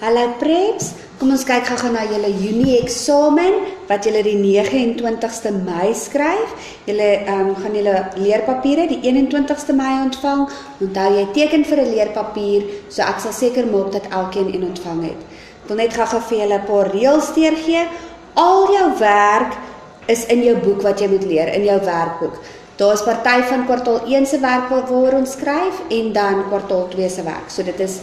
Hallo preps, kom ons kyk gou na julle Junie eksamen wat julle die 29ste Mei skryf. Julle gaan julle leerpapiere die 21ste Mei ontvang. Onthou jy teken vir 'n leerpapier, so ek sal seker maak dat elkeen een ontvang het. Ek wil net gou vir julle 'n paar reëls deurgee. Al jou werk is in jou boek wat jy moet leer, in jou werkboek. Daar is party van kwartaal 1 se werk waar ons skryf en dan kwartaal 2 se werk. So dit is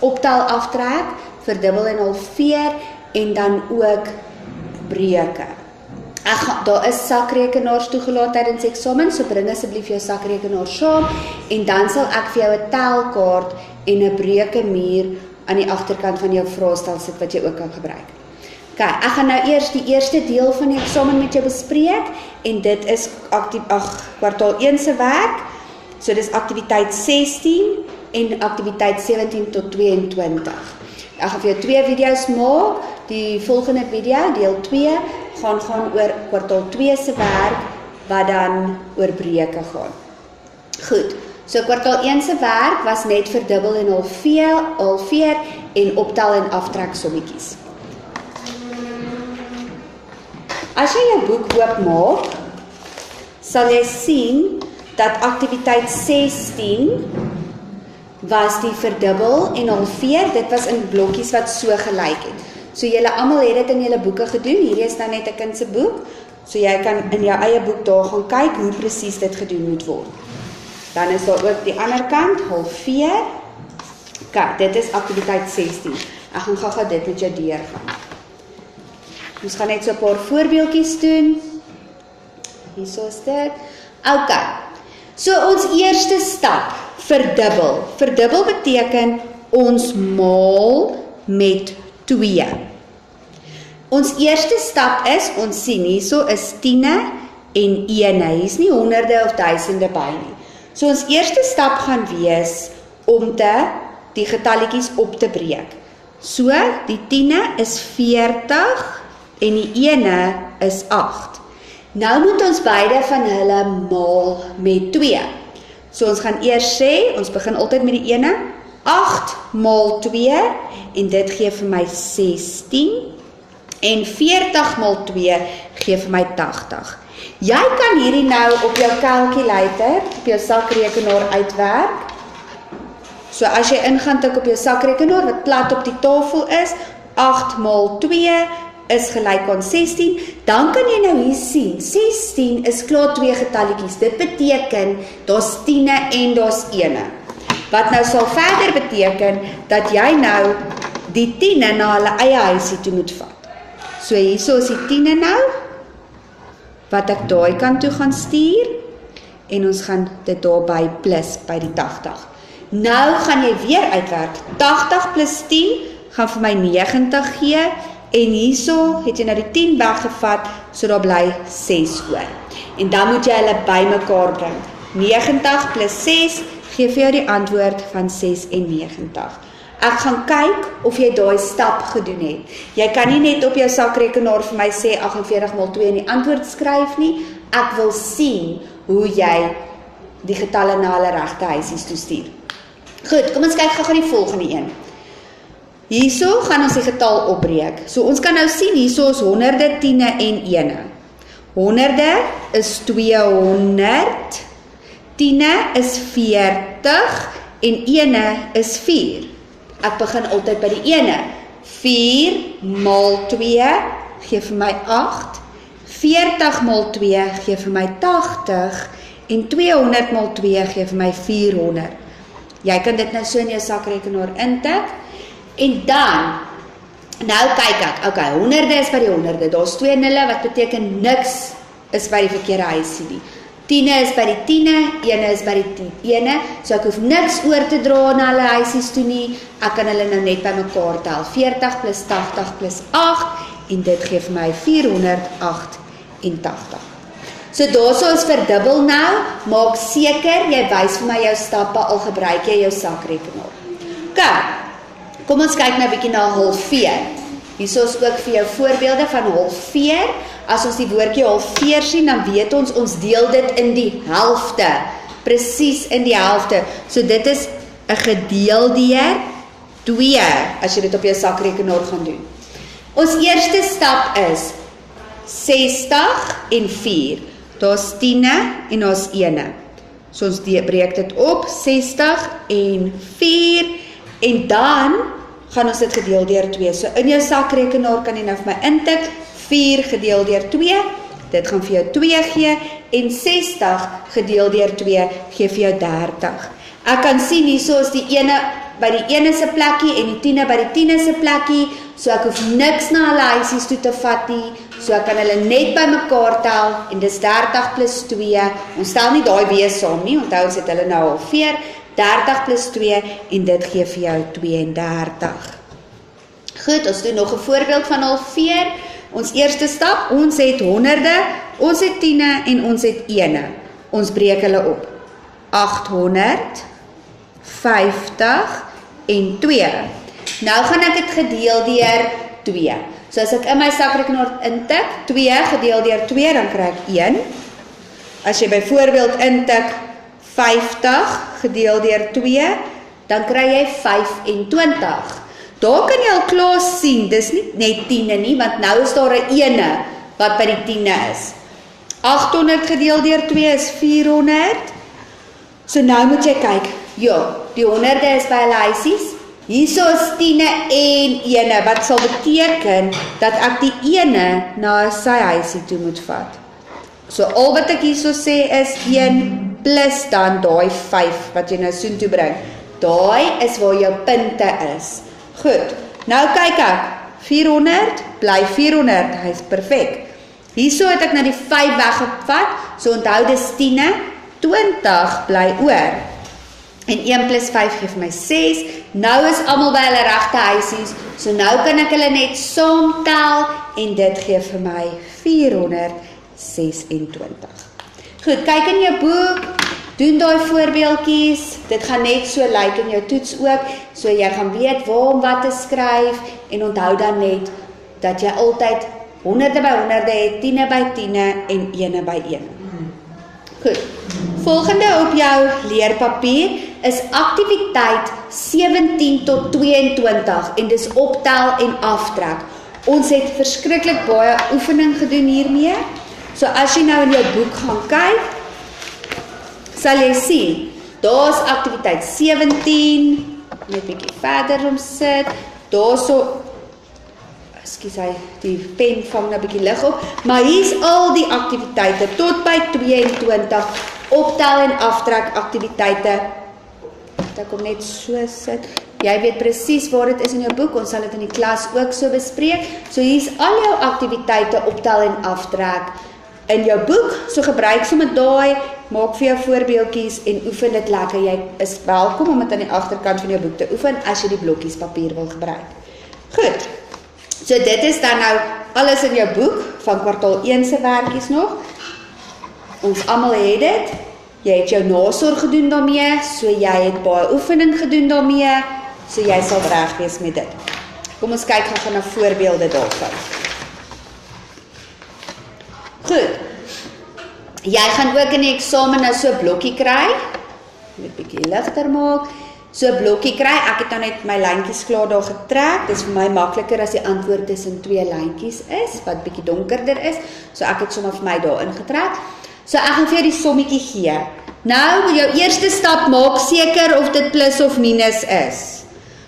optel aftrek, verdubbel en halveer en dan ook breuke. Daar is sakrekenaars toegelaat tydens eksamen, so bring asseblief jou sakrekenaar saam en dan sal ek vir jou 'n telkaart en 'n breukemuur aan die agterkant van jou vraestel sit wat jy ook kan gebruik. Okay, ek gaan nou eers die eerste deel van die eksamen met jou bespreek en dit is kwartaal 1 se werk. So dis aktiwiteit 16 en aktiwiteit 17 tot 22. Ek gaan vir jou 2 video's maak. Die volgende video, deel 2, gaan oor kwartaal 2 se werk wat dan oor breuke gaan. Goed. So kwartaal 1 se werk was net verdubbel en halveer en optel en aftrek sommetjies. As jy jou boek oopmaak, sal jy sien dat aktiwiteit 16 was die verdubbel en halveer. Dit was in blokkies wat so gelyk het. So julle almal het dit in julle boeke gedoen. Hierdie is nou net 'n kind se boek. So jy kan in jou eie boek daar gaan kyk hoe presies dit gedoen moet word. Dan is daar ook die ander kant, halveer. Kyk, dit is aktiwiteit 16. Ek gaan gou dit met jou deurgaan. Ons gaan net so 'n paar voorbeeldjies doen. Hierso is dit. Okay. So ons eerste stap, verdubbel. Verdubbel beteken ons maal met 2. Ons eerste stap is, ons sien hierso is 10e en 1e. Hier's nie honderde of duisende by nie. So ons eerste stap gaan wees om die getalletjies op te breek. So die 10e is 40 en die 1e is 8. Nou moet ons beide van hulle maal met 2. So ons gaan eers sê, ons begin altyd met die 1e, 8 maal 2 en dit gee vir my 16 en 40 maal 2 gee vir my 80. Jy kan hierdie nou op jou calculator, op jou sakrekenaar uitwerk. So as jy ingaan tik op jou sakrekenaar wat plat op die tafel is, 8 maal 2 is gelyk aan 16, dan kan jy nou hier sien, 16 is klaar 2 getalletjies. Dit beteken, daar's 10e en daar's 1e. Wat nou sal verder beteken, dat jy nou die 10e na hulle eie huisie toe moet vat. So hierso is die 10e nou, wat ek daai kant toe gaan stuur, en ons gaan dit daarby plus by die 80. Nou gaan jy weer uitwerk, 80 plus 10 gaan vir my 90 gee, en hierso het jy nou die 10 weggevat, so daar bly 6 oor. En dan moet jy hulle bymekaar bring. 90 plus 6 gee vir jou die antwoord van 96. Ek gaan kyk of jy daai stap gedoen het. Jy kan nie net op jou sakrekenaar vir my sê 48 maal 2 en die antwoord skryf nie. Ek wil sien hoe jy die getalle na hulle regte huisies toestuur. Goed, kom ons kyk gou die volgende een. Hierso gaan ons die getal opbreek. So ons kan nou sien, hierso is honderde, 10e en 1e. Honderde is 200, 10e is 40 en 1e is 4. Ek begin altyd by die 1e. 4 maal 2 gee vir my 8, 40 maal 2 gee vir my 80 en 200 maal 2 gee vir my 400. Jy kan dit nou so in jou sakrekenaar intik. En dan, nou kyk ek, okay, honderde is by die honderde, daar's 2 nulle, wat beteken niks is by die verkeerde huisie nie. 10e is by die 10e, 1e is by die 1e, so ek hoef niks oor te dra na hulle huisies toe nie, ek kan hulle nou net by mekaar tel, 40 plus 80 plus 8, en dit gee vir my 488. So daarso is verdubbel nou, maak seker, jy wys vir my jou stappe, al gebruik jy jou sakrekenaar. Okay. Kom ons kyk nou 'n bietjie na halveer. Hierso is ook vir jou voorbeelde van halveer. As ons die woordjie halveer sien, dan weet ons deel dit in die helfte. Presies in die helfte. So dit is 'n gedeel deur 2, as jy dit op jou sakrekenaar gaan doen. Ons eerste stap is 60 en 4. Daar's 10 en daar's 1. So ons breek dit op, 60 en 4, en dan gaan ons dit gedeel deur 2. So in jou sakrekenaar kan jy nou vir my intik, 4 gedeel deur 2, dit gaan vir jou 2 gee, en 60 gedeel deur 2 gee vir jou 30. Ek kan sien hierso is die ene by die ene se plekkie en die 10 by die 10 se plekkie, so ek hoef niks na hulle huisies toe te vat nie, so ek kan hulle net by mekaar tel, en dis 30 plus 2, ons stel nie daai weer saam nie, onthou ons het hulle nou halveer, 30 plus 2, en dit gee vir jou 32. Goed, ons doen nog 'n voorbeeld van halveer. Ons eerste stap, ons het honderde, ons het 10 en ons het 1. Ons breek hulle op. 800, 50 en 2. Nou gaan ek dit gedeel deur 2. So as ek in my sakrekenaar intik, 2 gedeel deur 2, dan kry ek 1. As jy byvoorbeeld intik 50 gedeel deur 2, dan kry jy 25. Daar kan jy al klaar sien, dis nie net 10 nie, want nou is daar 'n 1 wat by die 10 is. 800 gedeel deur 2 is 400. So nou moet jy kyk, ja, die honderde is by hulle huisies. Hierso is 10 en 1, wat sal beteken dat ek die 1 na sy huisie toe moet vat. So al wat ek hierso sê is 1 plus dan daai 5 wat jy nou soontoe bring. Daai is waar jou punte is. Goed, nou kyk ek, 400 bly 400, hy is perfek. Hierso het ek nou die 5 weggevat, so onthou dis 10, 20 bly oor. En 1 plus 5 gee vir my 6, nou is almal by hulle regte huisies, so nou kan ek hulle net saamtel, en dit gee vir my 426. Goed, kyk in jou boek, doen daai voorbeeldjies, dit gaan net so lyk in jou toets ook, so jy gaan weet waar om wat te skryf, en onthou dan net, dat jy altyd honderde by honderde het, 10 by 10 en 1 by 1. Goed, volgende op jou leerpapier is aktiwiteit 17 tot 22, en dis optel en aftrek. Ons het verskriklik baie oefening gedoen hiermee, so as jy nou in jou boek gaan kyk, sal jy sien, daar is aktiwiteit 17, net bietjie verder omsit, daar so, ekskuus hy, die pen vang nou bietjie lig op, maar hier is al die aktiwiteite, tot by 22, optel en aftrek aktiwiteite, ek kom net so sit, jy weet presies waar dit is in jou boek, ons sal dit in die klas ook so bespreek, so hier is al jou aktiwiteite, optel en aftrek, in jou boek, so gebruik so met daai, maak vir jou voorbeeldjies en oefen dit lekker, jy is welkom om dit aan die agterkant van jou boek te oefen, as jy die blokkies papier wil gebruik. Goed, so dit is dan nou alles in jou boek, van kwartaal 1 se werkies nog, ons almal het dit, jy het jou nasorg gedoen daarmee, so jy het baie oefening gedoen daarmee, so jy sal reg wees met dit. Kom ons kyk gou na voorbeelde daarvan. Goed, jy gaan ook in die eksamen nou so 'n blokkie kry, net bietjie ligter maak, so 'n blokkie kry, ek het nou net my lyntjies klaar daar getrek, dis vir my makliker as die antwoord tussen 2 lyntjies is, wat bietjie donkerder is, so ek het sommer vir my daar ingetrek, so ek gaan vir jou die sommetjie gee, nou met jou eerste stap maak seker of dit plus of minus is,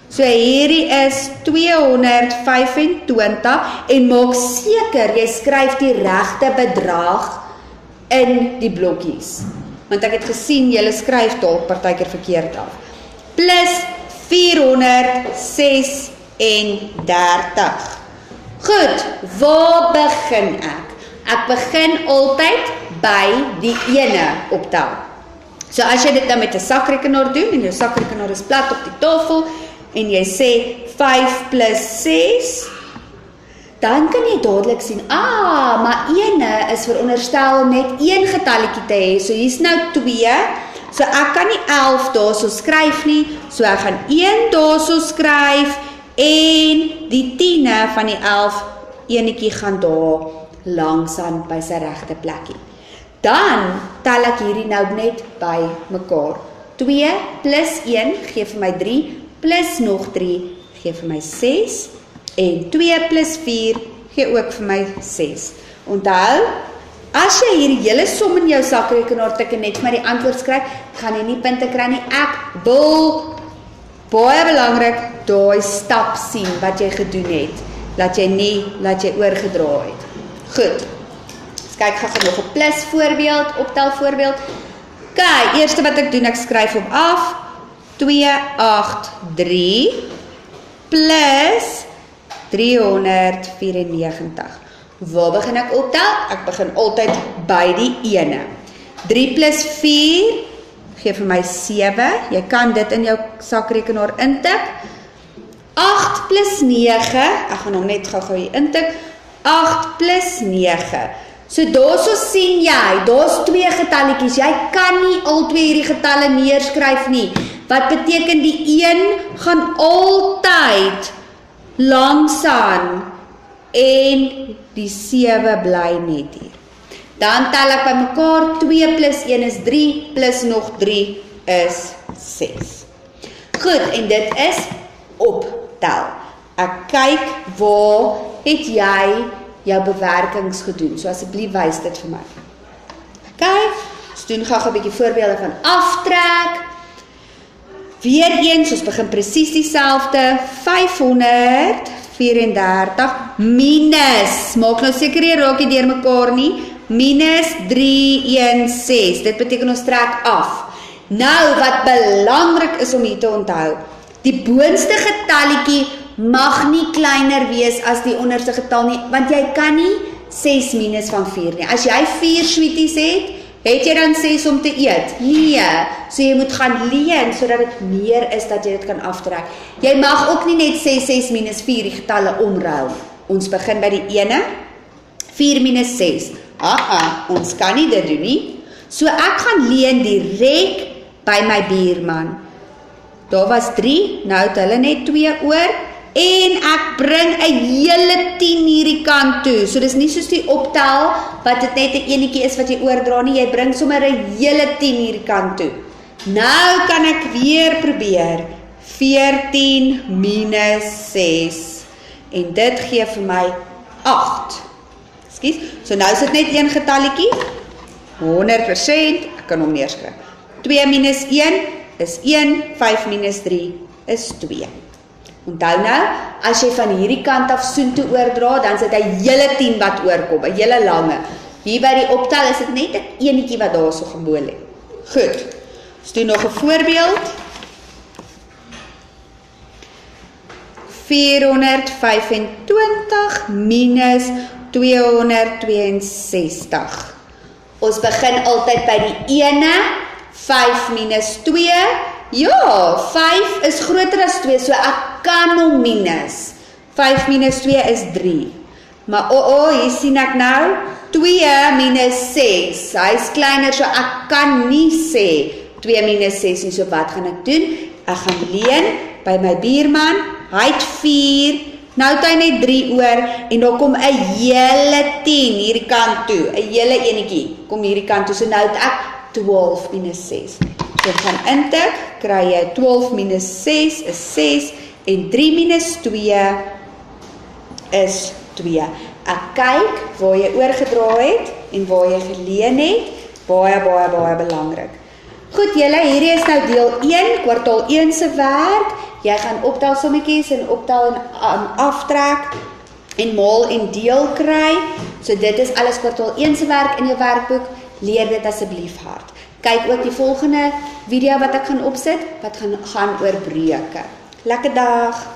so hierdie is 225 en maak seker jy skryf die regte bedrag in die blokkies. Want ek het gesien julle skryf dalk partykeer verkeerd af. Plus 436. Goed, waar begin ek? Ek begin altyd by die ene optel. So as jy dit nou met 'n sakrekenaar doen en jou sakrekenaar is plat op die tafel en jy sê 5 plus 6, dan kan jy dadelik sien, maar ene is veronderstel om net een getalletjie te hê, so hier's nou 2, so ek kan nie 11 daarso skryf nie, so ek gaan 1 daarso skryf, en die 10 van die 11, enetjie gaan daar langsaan by sy regte plekkie. Dan tel ek hierdie nou net by mekaar. 2 plus 1 gee vir my 3, plus nog 3 gee vir my 6. En 2 plus 4 gee ook vir my 6. Onthou, as jy hierdie hele som in jou sakrekenaar tik en net vir my die antwoord skryf, gaan jy nie punte kry nie. Ek wil baie belangrik daai stap sien wat jy gedoen het. Laat jy oorgedra het. Goed. Dus kyk gou nog 'n plus voorbeeld, optel voorbeeld. Kyk, eerste wat ek doen, ek skryf hom af. 283 plus 394. Waar begin ek optel? Ek begin altyd by die ene. 3 plus 4 gee vir my 7. Jy kan dit in jou sakrekenaar intik. 8 plus 9, ek gaan hom net gou hier intik. 8 plus 9. So daarso sien jy, daar's 2 getalletjies. Jy kan nie al 2 hierdie getalle neerskryf nie. Wat beteken die een gaan altyd langsaan en die 7 bly net hier. Dan tel ek by mekaar 2 plus 1 is 3 plus nog 3 is 6. Goed, en dit is optel. Ek kyk waar het jy jou bewerkings gedoen. So asseblief wys dit vir my. Kyk, ons doen gou 'n bietjie voorbeelde van aftrek. Weereens, ons begin presies dieselfde. 534 minus, maak nou seker jy raak nie deur mekaar nie, minus 316. Dit beteken ons trek af. Nou, wat belangrik is om hier te onthou, die boonste getalletjie mag nie kleiner wees as die onderste getal nie, want jy kan nie 6 minus van 4 nie. As jy 4 sweeties het jy dan 6 om te eet? Nee, so jy moet gaan leen, sodat dit meer is dat jy dit kan aftrek. Jy mag ook nie net 6 minus 4 die getalle omruil. Ons begin by die ene, 4 minus 6. Ons kan nie dit doen nie. So ek gaan leen direk by my buurman. Daar was 3, nou het hulle net 2 oor, en ek bring 'n hele 10 hierdie kant toe. So dis nie soos die optel, wat dit net 'n enetjie is wat jy oordra nie, jy bring sommer 'n hele 10 hierdie kant toe. Nou kan ek weer probeer, 14 minus 6, en dit gee vir my 8. Ekskuus, so nou is dit net een getalletjie, 100%, ek kan hom neerskryf. 2 minus 1 is 1, 5 minus 3 is 2. Onthou nou, as jy van hierdie kant af soontoe oordra, dan sit hy hele 10 wat oorkom, 'n hele lange. Hier by die optel is dit net 'n enetjie wat daar so geboel het. Goed, ons doen nog 'n voorbeeld. 425 minus 262. Ons begin altyd by die ene, 5 minus 2, ja, 5 is groter as 2, so ek kan hom minus. 5 minus 2 is 3. Maar hier sien ek nou, 2 minus 6, hy is kleiner, so ek kan nie sê 2 minus 6 nie, so wat gaan ek doen? Ek gaan leen by my buurman, hy het 4, nou het hy net 3 oor, en daar kom 'n hele 10 hierdie kant toe, 'n hele enetjie, kom hierdie kant toe, so nou het ek 12 minus 6. So gaan intik, kry jy 12 minus 6 is 6, en 3 minus 2 is 2. Ek kyk waar jy oorgedra het, en waar jy geleen het, baie belangrik. Goed julle, hierdie is nou deel 1, kwartaal 1 se werk. Jy gaan optel sommetjies en optel en aftrek, en maal en deel kry. So dit is alles kwartaal 1 se werk in jou werkboek. Leer dit asseblief hard. Kyk ook die volgende video wat ek gaan opsit, wat gaan oor breuke. Lekker dag!